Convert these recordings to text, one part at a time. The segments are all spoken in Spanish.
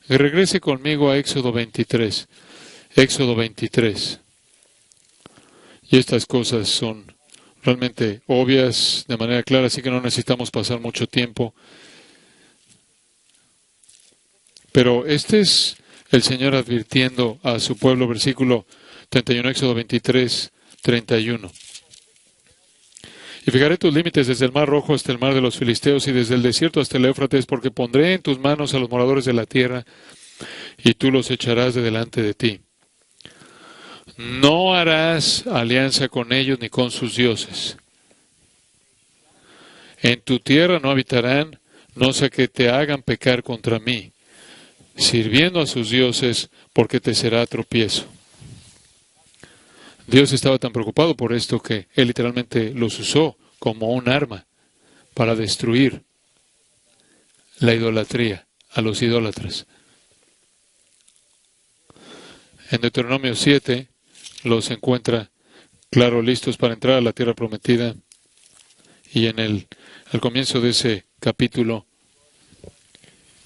Regrese conmigo a Éxodo 23. Éxodo 23. Y estas cosas son realmente obvias de manera clara, así que no necesitamos pasar mucho tiempo. Pero este es el Señor advirtiendo a su pueblo, versículo 31, Éxodo 23, 31. Y fijaré tus límites desde el mar rojo hasta el mar de los filisteos y desde el desierto hasta el Éufrates, porque pondré en tus manos a los moradores de la tierra y tú los echarás de delante de ti. No harás alianza con ellos ni con sus dioses. En tu tierra no habitarán, no sea que te hagan pecar contra mí, sirviendo a sus dioses, porque te será tropiezo. Dios estaba tan preocupado por esto que Él literalmente los usó como un arma para destruir la idolatría, a los idólatras. En Deuteronomio 7 los encuentra, claro, listos para entrar a la tierra prometida. Y al comienzo de ese capítulo,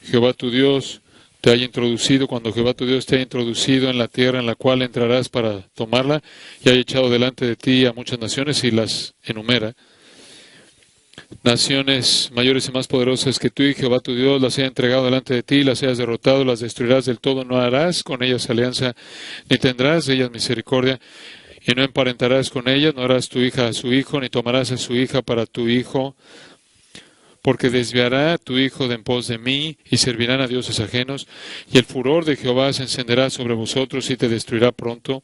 Jehová tu Dios te haya introducido, cuando Jehová tu Dios te haya introducido en la tierra en la cual entrarás para tomarla, y haya echado delante de ti a muchas naciones, y las enumera. Naciones mayores y más poderosas que tú y Jehová tu Dios las haya entregado delante de ti, las hayas derrotado, las destruirás del todo, no harás con ellas alianza, ni tendrás de ellas misericordia, y no emparentarás con ellas, no harás tu hija a su hijo, ni tomarás a su hija para tu hijo, porque desviará tu hijo de en pos de mí, y servirán a dioses ajenos, y el furor de Jehová se encenderá sobre vosotros, y te destruirá pronto.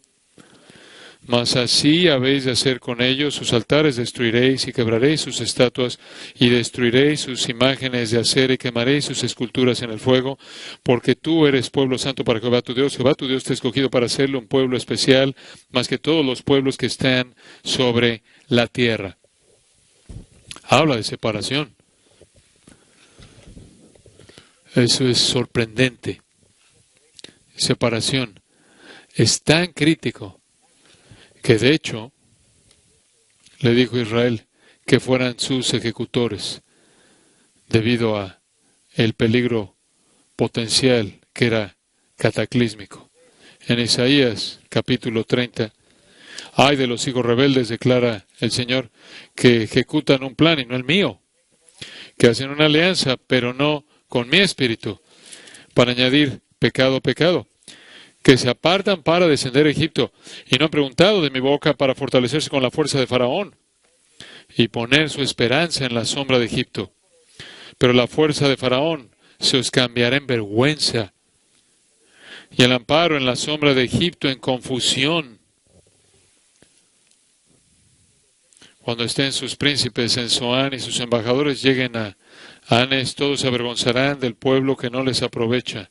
Mas así habéis de hacer con ellos, sus altares destruiréis, y quebraréis sus estatuas, y destruiréis sus imágenes de acera, y quemaréis sus esculturas en el fuego, porque tú eres pueblo santo para Jehová tu Dios. Jehová tu Dios te ha escogido para hacerle un pueblo especial, más que todos los pueblos que están sobre la tierra. Habla de separación. Eso es sorprendente. Separación. Es tan crítico que de hecho le dijo a Israel que fueran sus ejecutores debido a el peligro potencial que era cataclísmico. En Isaías capítulo 30, ay de los hijos rebeldes, declara el Señor, que ejecutan un plan y no el mío, que hacen una alianza pero no con mi espíritu, para añadir pecado a pecado, que se apartan para descender a Egipto, y no han preguntado de mi boca para fortalecerse con la fuerza de Faraón, y poner su esperanza en la sombra de Egipto. Pero la fuerza de Faraón se os cambiará en vergüenza, y el amparo en la sombra de Egipto en confusión. Cuando estén sus príncipes en Zoán y sus embajadores lleguen a Anes, todos se avergonzarán del pueblo que no les aprovecha,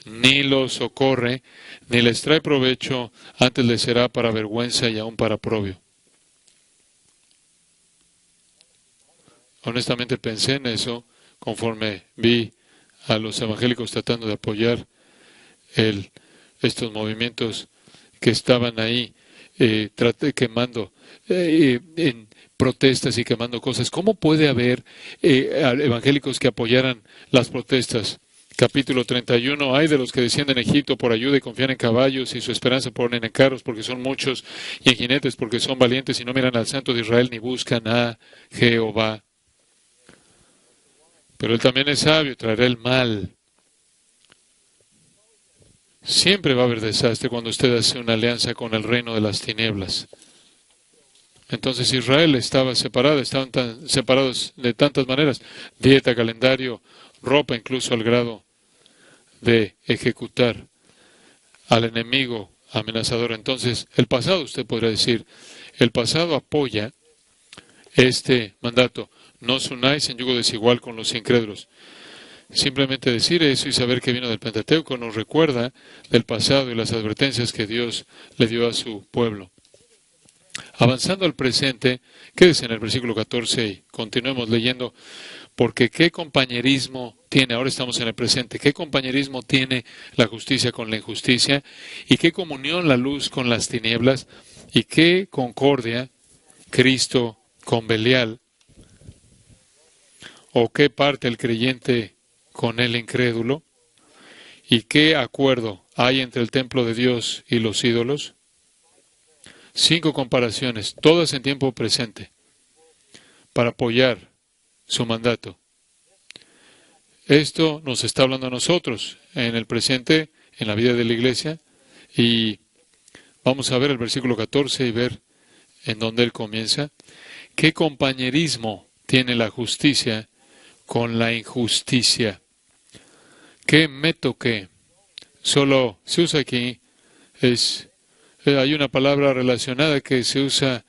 ni los socorre, ni les trae provecho, antes les será para vergüenza y aún para oprobio. Honestamente pensé en eso conforme vi a los evangélicos tratando de apoyar estos movimientos que estaban ahí quemando en protestas y quemando cosas. ¿Cómo puede haber evangélicos que apoyaran las protestas? Capítulo 31, hay de los que descienden a Egipto por ayuda y confían en caballos y su esperanza ponen en carros porque son muchos y en jinetes porque son valientes y no miran al Santo de Israel ni buscan a Jehová. Pero Él también es sabio, traerá el mal. Siempre va a haber desastre cuando usted hace una alianza con el reino de las tinieblas. Entonces Israel estaba separado, estaban separados de tantas maneras, dieta, calendario, ropa, incluso al grado de ejecutar al enemigo amenazador. Entonces, el pasado, usted podría decir, el pasado apoya este mandato. No os unáis en yugo desigual con los incrédulos. Simplemente decir eso y saber que vino del Pentateuco nos recuerda del pasado y las advertencias que Dios le dio a su pueblo. Avanzando al presente, quédese en el versículo 14 y continuemos leyendo, porque qué compañerismo tiene, ahora estamos en el presente, qué compañerismo tiene la justicia con la injusticia, y qué comunión la luz con las tinieblas, y qué concordia Cristo con Belial, o qué parte el creyente con el incrédulo. ¿Y qué acuerdo hay entre el templo de Dios y los ídolos? 5 comparaciones, todas en tiempo presente, para apoyar su mandato. Esto nos está hablando a nosotros en el presente, en la vida de la iglesia, y vamos a ver el versículo 14 y ver en dónde él comienza. ¿Qué compañerismo tiene la justicia con la injusticia? ¿Qué metoque? Solo se usa aquí, hay una palabra relacionada que se usa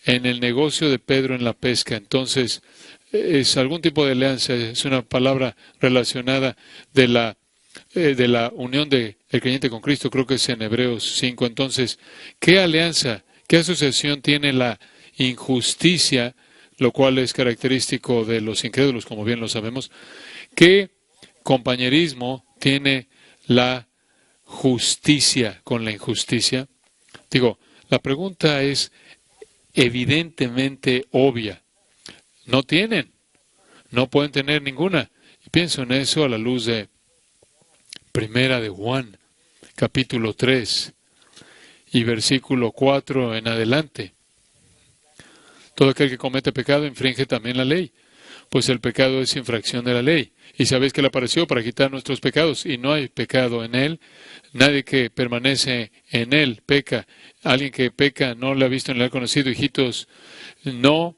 en el negocio de Pedro en la pesca. Entonces, es algún tipo de alianza, es una palabra relacionada de la unión del creyente con Cristo, creo que es en Hebreos 5. Entonces, ¿qué alianza, qué asociación tiene la injusticia, lo cual es característico de los incrédulos, como bien lo sabemos? ¿Qué compañerismo tiene la justicia con la injusticia? Digo, la pregunta es evidentemente obvia. No tienen, no pueden tener ninguna. Y pienso en eso a la luz de Primera de Juan, capítulo 3 y versículo 4 en adelante. Todo aquel que comete pecado infringe también la ley, pues el pecado es infracción de la ley. Y sabéis que Él apareció para quitar nuestros pecados, y no hay pecado en Él. Nadie que permanece en Él peca. Alguien que peca no le ha visto ni le ha conocido. Hijitos, no.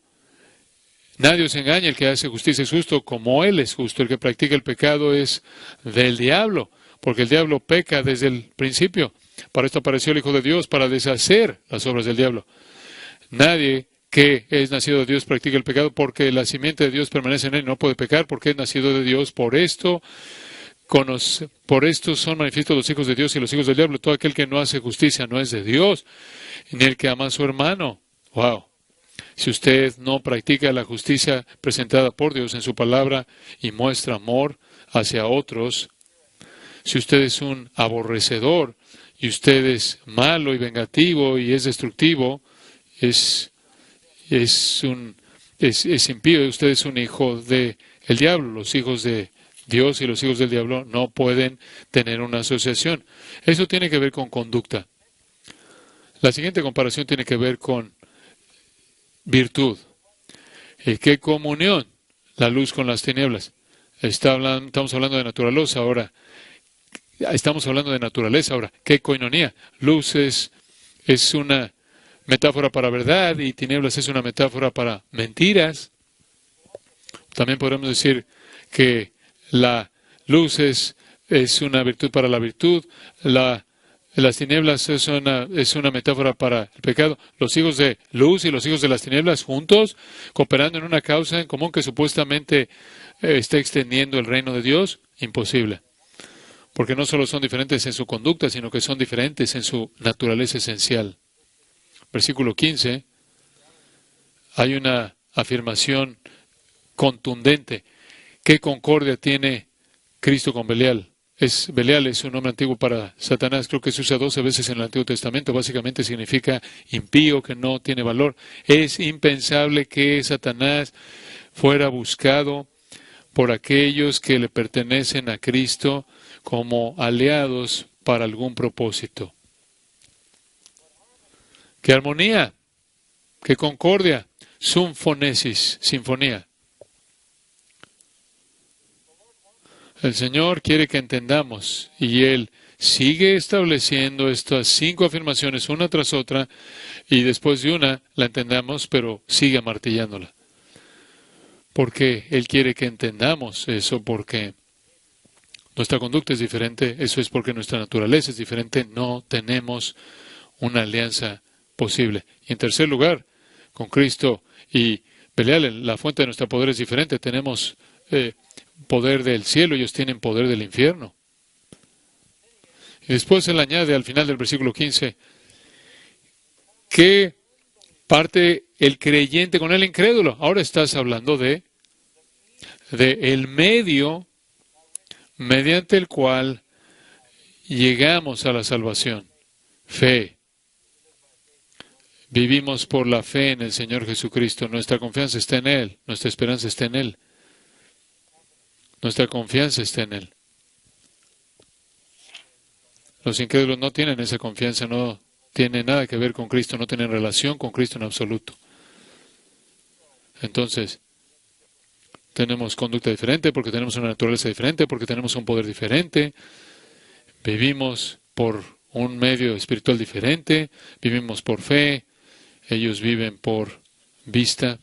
Nadie os engaña, el que hace justicia es justo como Él es justo. El que practica el pecado es del diablo, porque el diablo peca desde el principio. Para esto apareció el Hijo de Dios, para deshacer las obras del diablo. Nadie que es nacido de Dios practica el pecado, porque la simiente de Dios permanece en él, no puede pecar porque es nacido de Dios. Por esto son manifiestos los hijos de Dios y los hijos del diablo. Todo aquel que no hace justicia no es de Dios, ni el que ama a su hermano. Wow. Si usted no practica la justicia presentada por Dios en su palabra y muestra amor hacia otros, si usted es un aborrecedor y usted es malo y vengativo y es destructivo, es impío, usted es un hijo del diablo. Los hijos de Dios y los hijos del diablo no pueden tener una asociación. Eso tiene que ver con conducta. La siguiente comparación tiene que ver con virtud. ¿Y qué comunión? La luz con las tinieblas. Estamos hablando de naturaleza ahora. Estamos hablando de naturaleza ahora. ¿Qué coinonía? Luz es una metáfora para verdad y tinieblas es una metáfora para mentiras. También podemos decir que la luz es una virtud para la virtud. Las tinieblas es una metáfora para el pecado. Los hijos de luz y los hijos de las tinieblas juntos, cooperando en una causa en común que supuestamente está extendiendo el reino de Dios, imposible. Porque no solo son diferentes en su conducta, sino que son diferentes en su naturaleza esencial. Versículo 15, hay una afirmación contundente. ¿Qué concordia tiene Cristo con Belial? Belial es un nombre antiguo para Satanás, creo que se usa 12 veces en el Antiguo Testamento, básicamente significa impío, que no tiene valor. Es impensable que Satanás fuera buscado por aquellos que le pertenecen a Cristo como aliados para algún propósito. ¡Qué armonía! ¡Qué concordia! Symphonèsis, sinfonía. El Señor quiere que entendamos y Él sigue estableciendo estas 5 afirmaciones una tras otra y después de una la entendamos, pero sigue martillándola. Porque Él quiere que entendamos eso, porque nuestra conducta es diferente, eso es porque nuestra naturaleza es diferente, no tenemos una alianza posible. Y en tercer lugar, con Cristo y Belial, la fuente de nuestro poder es diferente. Tenemos poder del cielo, ellos tienen poder del infierno. Y después él añade al final del versículo 15, ¿qué parte el creyente con el incrédulo? Ahora estás hablando de el medio mediante el cual llegamos a la salvación. Fe. Vivimos por la fe en el Señor Jesucristo. Nuestra confianza está en Él. Nuestra esperanza está en Él. Nuestra confianza está en Él. Los incrédulos no tienen esa confianza, no tienen nada que ver con Cristo, no tienen relación con Cristo en absoluto. Entonces, tenemos conducta diferente porque tenemos una naturaleza diferente, porque tenemos un poder diferente, vivimos por un medio espiritual diferente, vivimos por fe, ellos viven por vista.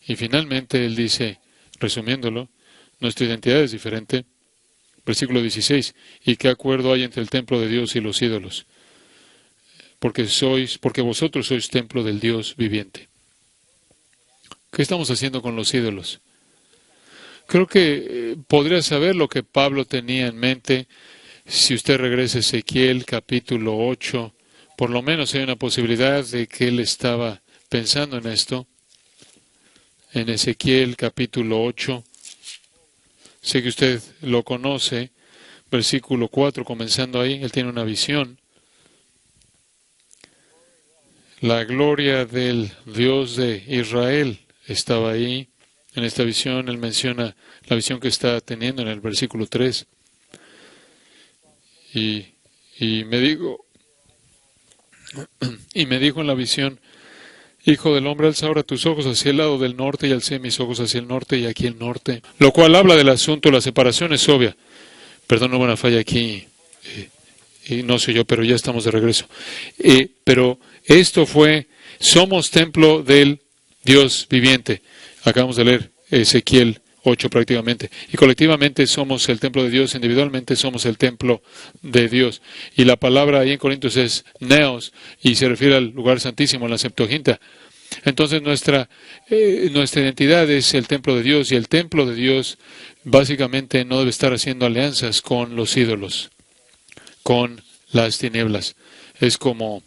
Y finalmente él dice, resumiéndolo, nuestra identidad es diferente. Versículo 16, ¿y qué acuerdo hay entre el templo de Dios y los ídolos? Porque vosotros sois templo del Dios viviente. ¿Qué estamos haciendo con los ídolos? Creo que podría saber lo que Pablo tenía en mente si usted regresa a Ezequiel capítulo 8. Por lo menos hay una posibilidad de que él estaba pensando en esto. En Ezequiel capítulo 8. Sé que usted lo conoce, versículo 4, comenzando ahí, él tiene una visión. La gloria del Dios de Israel estaba ahí. En esta visión, él menciona la visión que está teniendo en el versículo 3. Y me dijo en la visión, Hijo del hombre, alza ahora tus ojos hacia el lado del norte, y alcé mis ojos hacia el norte y aquí el norte. Lo cual habla del asunto, la separación es obvia. Perdón, no hubo una falla aquí, y no sé yo, pero ya estamos de regreso. Pero esto somos templo del Dios viviente. Acabamos de leer Ezequiel 8 prácticamente. Y colectivamente somos el templo de Dios, individualmente somos el templo de Dios. Y la palabra ahí en Corintios es neos, y se refiere al lugar santísimo en la Septuaginta. Entonces nuestra identidad es el templo de Dios, y el templo de Dios básicamente no debe estar haciendo alianzas con los ídolos, con las tinieblas. Es como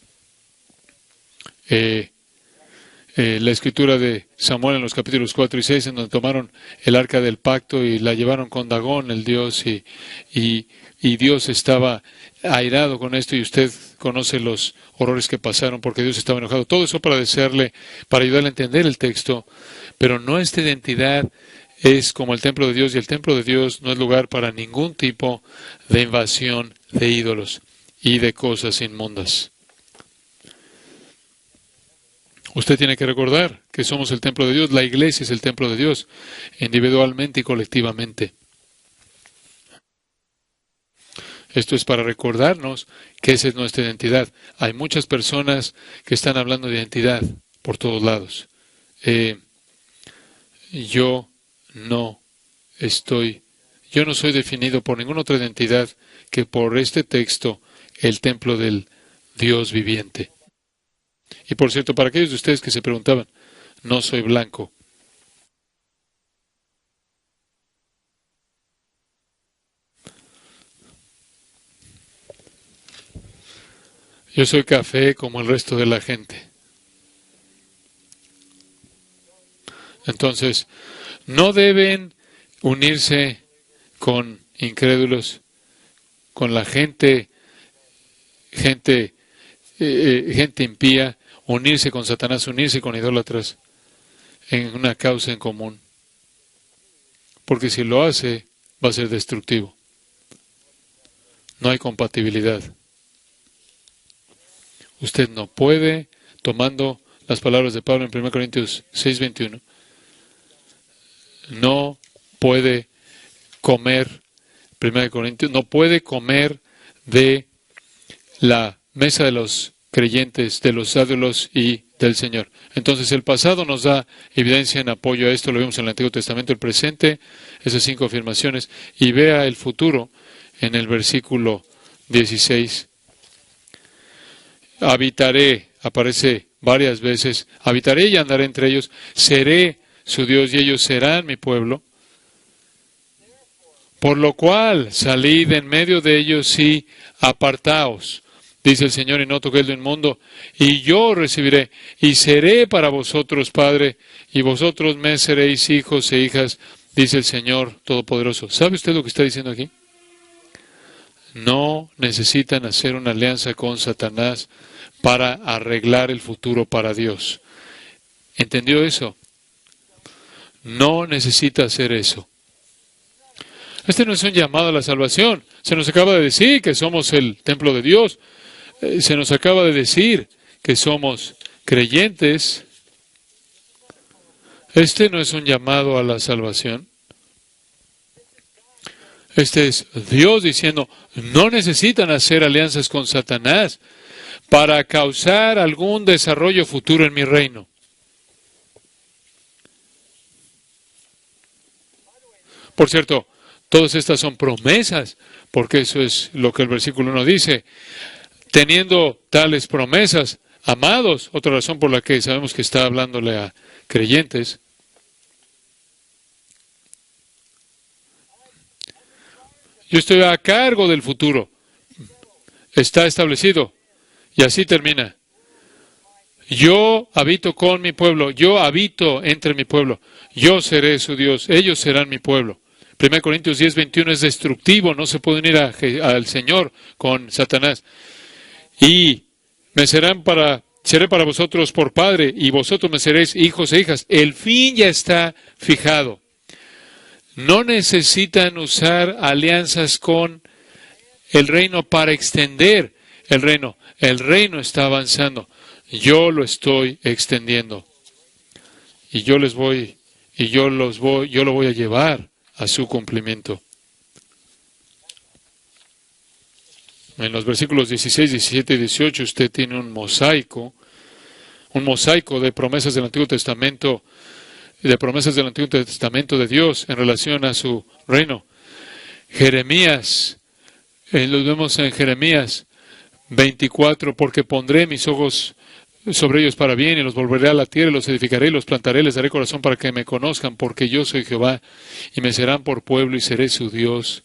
la escritura de Samuel en los capítulos 4 y 6, en donde tomaron el arca del pacto y la llevaron con Dagón, el dios, y Dios estaba airado con esto, y usted conoce los horrores que pasaron porque Dios estaba enojado. Todo eso para ayudarle a entender el texto, pero nuestra identidad es como el templo de Dios, y el templo de Dios no es lugar para ningún tipo de invasión de ídolos y de cosas inmundas. Usted tiene que recordar que somos el templo de Dios, la iglesia es el templo de Dios, individualmente y colectivamente. Esto es para recordarnos que esa es nuestra identidad. Hay muchas personas que están hablando de identidad por todos lados. Yo no soy definido por ninguna otra identidad que por este texto, el templo del Dios viviente. Y por cierto, para aquellos de ustedes que se preguntaban, no soy blanco. Yo soy café como el resto de la gente. Entonces, no deben unirse con incrédulos, con la gente impía, unirse con Satanás, unirse con idólatras en una causa en común. Porque si lo hace, va a ser destructivo. No hay compatibilidad. Usted no puede, tomando las palabras de Pablo en 1 Corintios 6:21, no puede comer, 1 Corintios, no puede comer de la mesa de los creyentes, de los ídolos y del Señor. Entonces el pasado nos da evidencia en apoyo a esto, lo vimos en el Antiguo Testamento, el presente, esas 5 afirmaciones, y vea el futuro en el versículo 16. Habitaré, aparece varias veces, habitaré y andaré entre ellos, seré su Dios y ellos serán mi pueblo. Por lo cual, salid en medio de ellos y apartaos, dice el Señor, y no toquéis lo inmundo, y yo recibiré, y seré para vosotros Padre, y vosotros me seréis hijos e hijas, dice el Señor Todopoderoso. ¿Sabe usted lo que está diciendo aquí? No necesitan hacer una alianza con Satanás para arreglar el futuro para Dios. ¿Entendió eso? No necesita hacer eso. Este no es un llamado a la salvación. Se nos acaba de decir que somos el templo de Dios. Se nos acaba de decir que somos creyentes. Este no es un llamado a la salvación. Este es Dios diciendo, no necesitan hacer alianzas con Satanás para causar algún desarrollo futuro en mi reino. Por cierto, todas estas son promesas, porque eso es lo que el versículo 1 dice. Teniendo tales promesas, amados, otra razón por la que sabemos que está hablándole a creyentes, yo estoy a cargo del futuro. Está establecido. Y así termina. Yo habito con mi pueblo. Yo habito entre mi pueblo. Yo seré su Dios. Ellos serán mi pueblo. 1 Corintios 10:21 es destructivo. No se pueden ir al Señor con Satanás. Y seré para vosotros por padre, y vosotros me seréis hijos e hijas. El fin ya está fijado. No necesitan usar alianzas con el reino para extender el reino. El reino está avanzando. Yo lo estoy extendiendo. Y yo lo voy a llevar a su cumplimiento. En los versículos 16, 17 y 18 usted tiene un mosaico de promesas del Antiguo Testamento, de Dios en relación a su reino. Jeremías, lo vemos en Jeremías 24, porque pondré mis ojos sobre ellos para bien, y los volveré a la tierra, y los edificaré, y los plantaré, les daré corazón para que me conozcan, porque yo soy Jehová, y me serán por pueblo, y seré su Dios,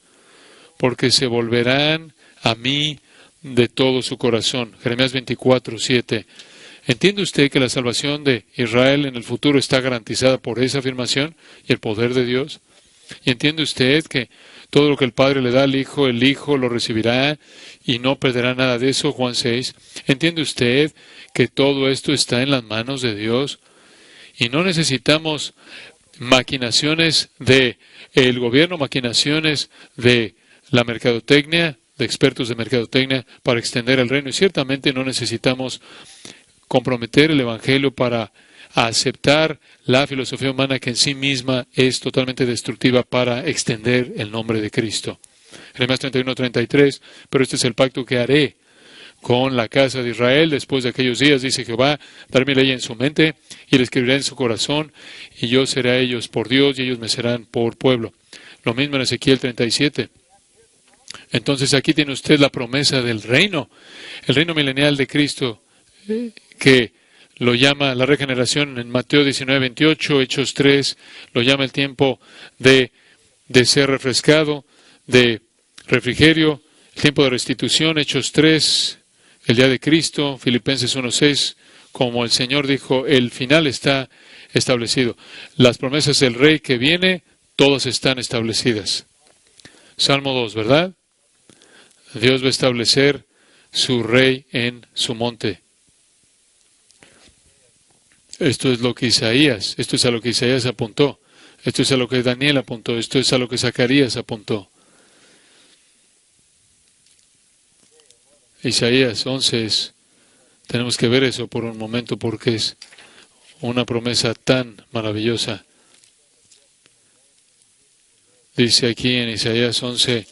porque se volverán a mí de todo su corazón. Jeremías 24, 7. ¿Entiende usted que la salvación de Israel en el futuro está garantizada por esa afirmación y el poder de Dios? ¿Y entiende usted que todo lo que el Padre le da al Hijo, el Hijo lo recibirá y no perderá nada de eso? Juan 6. ¿Entiende usted que todo esto está en las manos de Dios? Y no necesitamos maquinaciones del gobierno, maquinaciones de la mercadotecnia, de expertos de mercadotecnia para extender el reino. Y ciertamente no necesitamos comprometer el Evangelio para aceptar la filosofía humana que en sí misma es totalmente destructiva para extender el nombre de Cristo. Jeremías 31, 33, pero este es el pacto que haré con la casa de Israel después de aquellos días, dice Jehová, daré mi ley en su mente y la escribiré en su corazón, y yo seré a ellos por Dios y ellos me serán por pueblo. Lo mismo en Ezequiel 37. Entonces aquí tiene usted la promesa del reino, el reino milenial de Cristo, que lo llama la regeneración en Mateo 19, 28, Hechos 3, lo llama el tiempo de ser refrescado, de refrigerio, el tiempo de restitución, Hechos 3, el día de Cristo, Filipenses 1, 6, como el Señor dijo, el final está establecido. Las promesas del Rey que viene, todas están establecidas. Salmo 2, ¿verdad? Dios va a establecer su Rey en su monte. Esto es lo que esto es a lo que Isaías apuntó, esto es a lo que Daniel apuntó, esto es a lo que Zacarías apuntó. Isaías 11 tenemos que ver eso por un momento porque es una promesa tan maravillosa. Dice aquí en Isaías 11,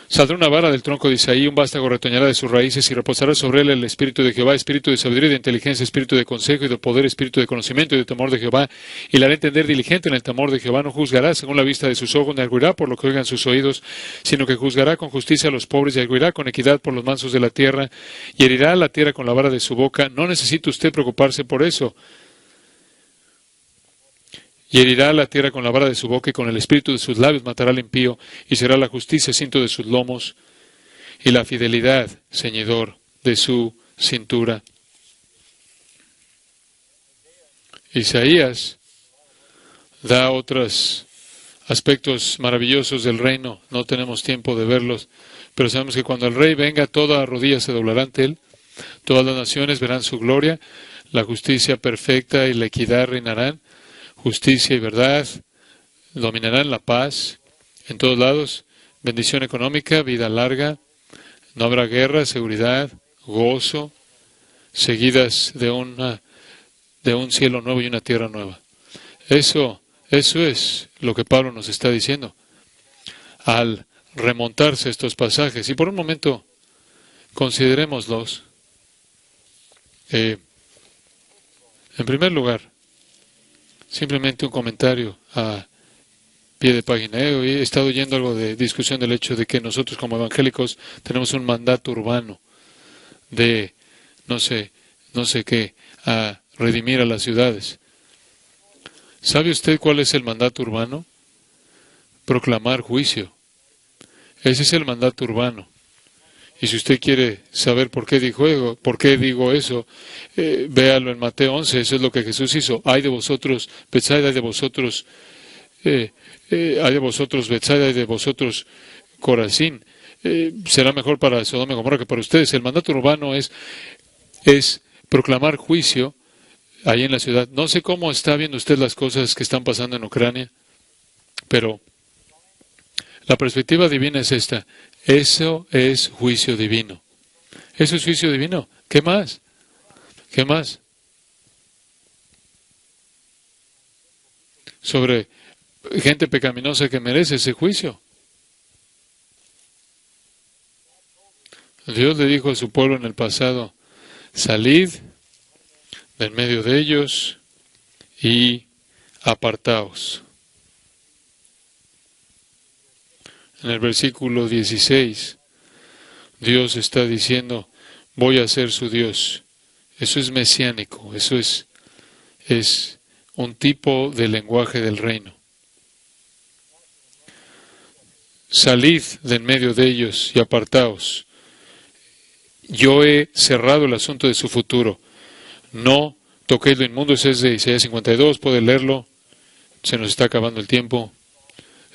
saldrá una vara del tronco de Isaí, un vástago retoñará de sus raíces y reposará sobre él el espíritu de Jehová, espíritu de sabiduría y de inteligencia, espíritu de consejo y de poder, espíritu de conocimiento y de temor de Jehová, y le hará entender diligente en el temor de Jehová. No juzgará según la vista de sus ojos, ni arguirá por lo que oigan sus oídos, sino que juzgará con justicia a los pobres y arguirá con equidad por los mansos de la tierra, y herirá la tierra con la vara de su boca. No necesita usted preocuparse por eso. Y herirá la tierra con la vara de su boca, y con el espíritu de sus labios matará al impío, y será la justicia cinto de sus lomos, y la fidelidad ceñidor de su cintura. Isaías da otros aspectos maravillosos del reino. No tenemos tiempo de verlos, pero sabemos que cuando el Rey venga, toda rodilla se doblará ante él, todas las naciones verán su gloria, la justicia perfecta y la equidad reinarán. Justicia y verdad dominarán la paz en todos lados, bendición económica, vida larga, no habrá guerra, seguridad, gozo, seguidas de un cielo nuevo y una tierra nueva. Eso es lo que Pablo nos está diciendo al remontarse a estos pasajes. Y por un momento considerémoslos. En primer lugar, simplemente un comentario a pie de página. He estado oyendo algo de discusión del hecho de que nosotros como evangélicos tenemos un mandato urbano de no sé qué, a redimir a las ciudades. ¿Sabe usted cuál es el mandato urbano? Proclamar juicio. Ese es el mandato urbano. Y si usted quiere saber por qué digo eso, véalo en Mateo 11, eso es lo que Jesús hizo. Ay de vosotros, Betsaida, ay de vosotros, Betsaida, ay de vosotros, Corazín. Será mejor para Sodoma y Gomorra que para ustedes. El mandato urbano es proclamar juicio ahí en la ciudad. No sé cómo está viendo usted las cosas que están pasando en Ucrania, pero la perspectiva divina es esta. Eso es juicio divino. Eso es juicio divino. ¿Qué más? ¿Qué más? Sobre gente pecaminosa que merece ese juicio. Dios le dijo a su pueblo en el pasado, salid de en medio de ellos y apartaos. En el versículo 16, Dios está diciendo, voy a ser su Dios. Eso es mesiánico, eso es un tipo de lenguaje del reino. Salid de en medio de ellos y apartaos. Yo he cerrado el asunto de su futuro. No toquéis lo inmundo, ese es de Isaías 52, puede leerlo. Se nos está acabando el tiempo.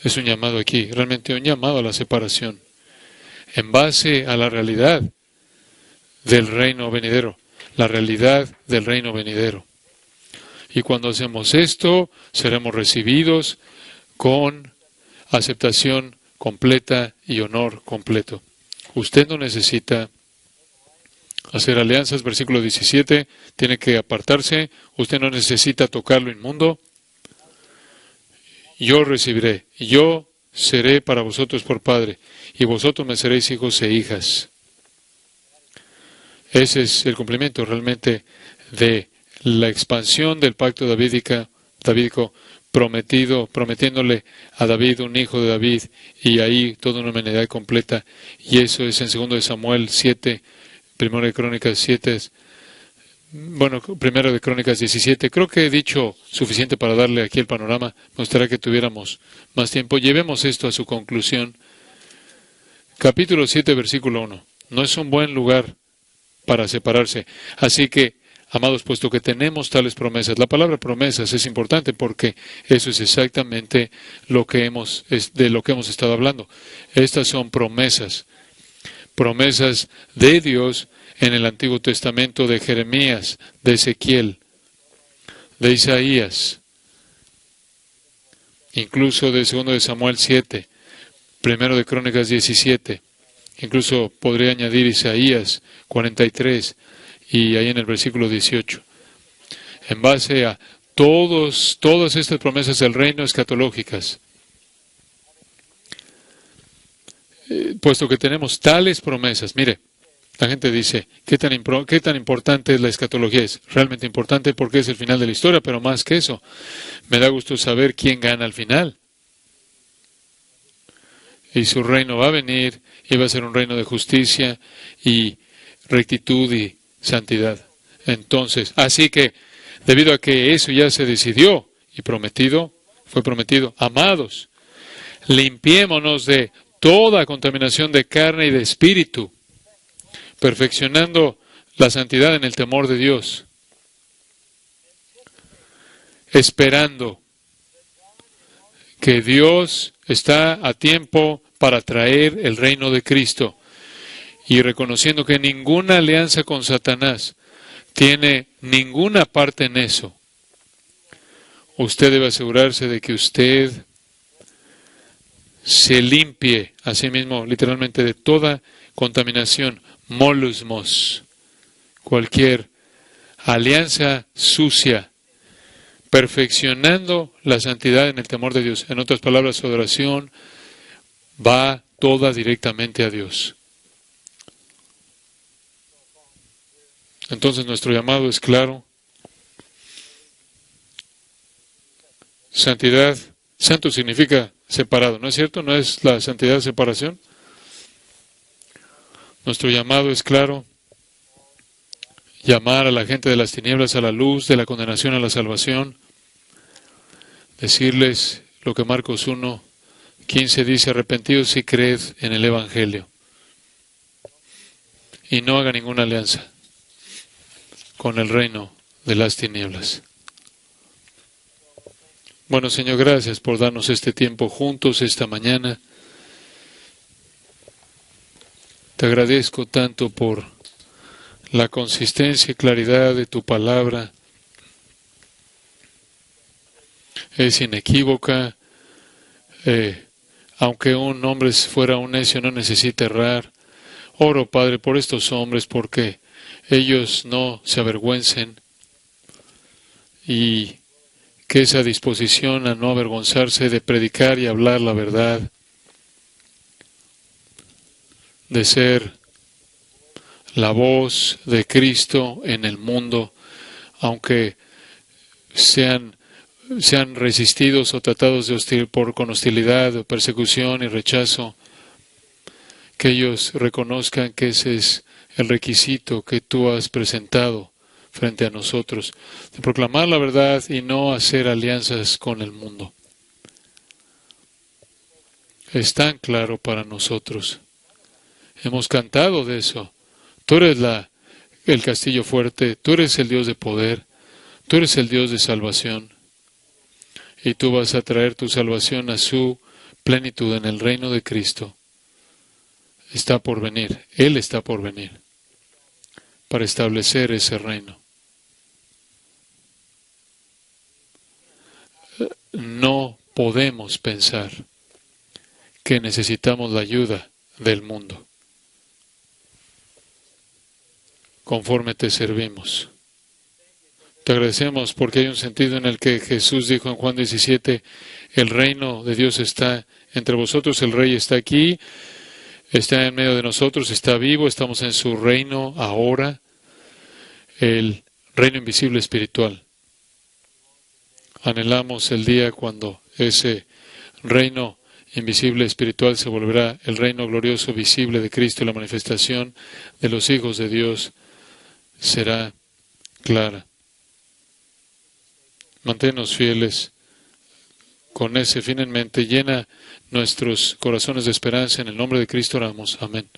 Es un llamado aquí, realmente un llamado a la separación, en base a la realidad del reino venidero, la realidad del reino venidero. Y cuando hacemos esto, seremos recibidos con aceptación completa y honor completo. Usted no necesita hacer alianzas, versículo 17, tiene que apartarse, usted no necesita tocar lo inmundo. Yo recibiré, yo seré para vosotros por padre, y vosotros me seréis hijos e hijas. Ese es el cumplimiento realmente de la expansión del pacto davídico prometiéndole a David un hijo de David, y ahí toda una humanidad completa. Y eso es en 2 de Samuel 7, 1 de Crónicas 7, 1 de Crónicas 17. Creo que he dicho suficiente para darle aquí el panorama. Me gustaría que tuviéramos más tiempo. Llevemos esto a su conclusión. Capítulo 7, versículo 1. No es un buen lugar para separarse. Así que, amados, puesto que tenemos tales promesas, la palabra promesas es importante porque eso es exactamente de lo que hemos estado hablando. Estas son promesas de Dios en el Antiguo Testamento, de Jeremías, de Ezequiel, de Isaías, incluso de 2 de Samuel 7, 1 de Crónicas 17, incluso podría añadir Isaías 43 y ahí en el versículo 18. En base a todas estas promesas del reino escatológicas, puesto que tenemos tales promesas, mire, la gente dice, ¿qué tan importante es la escatología? Es realmente importante porque es el final de la historia, pero más que eso, me da gusto saber quién gana al final. Y su reino va a venir y va a ser un reino de justicia y rectitud y santidad. Entonces, así que, debido a que eso ya se decidió y fue prometido, amados, limpiémonos de toda contaminación de carne y de espíritu, perfeccionando la santidad en el temor de Dios, esperando que Dios está a tiempo para traer el reino de Cristo y reconociendo que ninguna alianza con Satanás tiene ninguna parte en eso. Usted debe asegurarse de que usted se limpie a sí mismo literalmente de toda contaminación, molusmos, cualquier alianza sucia, perfeccionando la santidad en el temor de Dios. En otras palabras, su adoración va toda directamente a Dios. Entonces nuestro llamado es claro. Santidad, santo significa separado, ¿no es cierto? ¿No es la santidad separación? Nuestro llamado es claro. Llamar a la gente de las tinieblas a la luz, de la condenación a la salvación. Decirles lo que Marcos 1:15 dice: arrepentidos y creed en el Evangelio. Y no haga ninguna alianza con el reino de las tinieblas. Bueno, Señor, gracias por darnos este tiempo juntos esta mañana. Te agradezco tanto por la consistencia y claridad de tu palabra. Es inequívoca. Aunque un hombre fuera un necio, no necesita errar. Oro, Padre, por estos hombres, porque ellos no se avergüencen y que esa disposición a no avergonzarse de predicar y hablar la verdad, de ser la voz de Cristo en el mundo, aunque sean resistidos o tratados de con hostilidad, o persecución y rechazo, que ellos reconozcan que ese es el requisito que tú has presentado frente a nosotros, de proclamar la verdad y no hacer alianzas con el mundo. Es tan claro para nosotros. Hemos cantado de eso. Tú eres el castillo fuerte, tú eres el Dios de poder, tú eres el Dios de salvación. Y tú vas a traer tu salvación a su plenitud en el reino de Cristo. Está por venir, Él está por venir para establecer ese reino. No podemos pensar que necesitamos la ayuda del mundo conforme te servimos. Te agradecemos porque hay un sentido en el que Jesús dijo en Juan 17, el reino de Dios está entre vosotros, el Rey está aquí, está en medio de nosotros, está vivo, estamos en su reino ahora, el reino invisible espiritual. Anhelamos el día cuando ese reino invisible espiritual se volverá el reino glorioso visible de Cristo y la manifestación de los hijos de Dios será clara. Manténnos fieles con ese fin en mente. Llena nuestros corazones de esperanza. En el nombre de Cristo oramos. Amén.